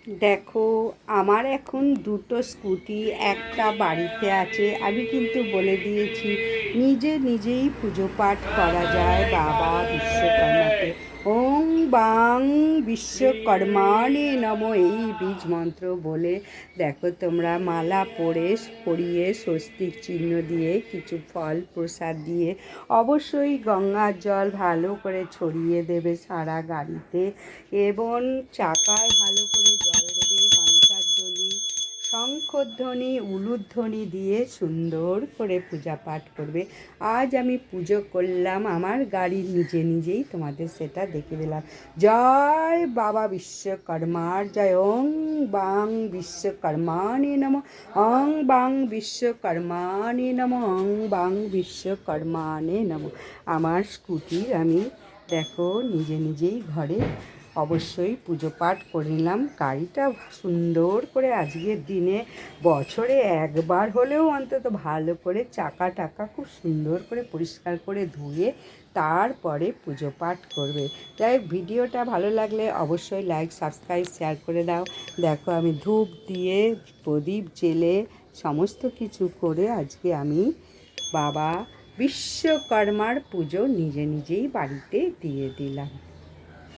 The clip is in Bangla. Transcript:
দেখো, আমার এখন দুটো স্কুটি, একটা বাড়িতে আছে। আমি কিন্তু বলে দিয়েছি নিজেই পুজো পাঠ করা যায় বাবা বিশ্বকর্মাকে। ওং বাং বিশ্বকর্মাণে নমঃ, এই বীজ মন্ত্র বলে দেখো তোমরা মালা পরিয়ে স্বস্তিক চিহ্ন দিয়ে কিছু ফল প্রসাদ দিয়ে অবশ্যই গঙ্গার জল ভালো করে ছড়িয়ে দেবে সারা গাড়িতে, এবং চাকায় ভালো করে জল দেবে। ঘণ্টার ধ্বনি, শঙ্খধ্বনি, উলুধ্বনি দিয়ে সুন্দর করে পূজা পাঠ করবে। আজ আমি পুজো করলাম আমার গাড়ির নিজেই, তোমাদের সেটা দেখে দিলাম। জয় বাবা বিশ্বকর্মার জয়। ওং বাং বিশ্বকর্মাণে নমঃ। ওং বাং বিশ্বকর্মাণে নমঃ। ওং বাং বিশ্বকর্মাণে নমঃ। আমার স্কুটির আমি দেখো নিজেই ঘরে অবশ্যই পুজো পাঠ করে নিলাম। গাড়িটা সুন্দর করে আজকের দিনে বছরে একবার হলেও অন্তত ভালো করে চাকা খুব সুন্দর করে পরিষ্কার করে ধুয়ে তারপরে পুজো পাঠ করবে। তাই ভিডিওটা ভালো লাগলে অবশ্যই লাইক, সাবস্ক্রাইব, শেয়ার করে দাও। দেখো আমি ধূপ দিয়ে প্রদীপ জেলে সমস্ত কিছু করে আজকে আমি বাবা বিশ্বকর্মার পুজো নিজেই বাড়িতে দিয়ে দিলাম।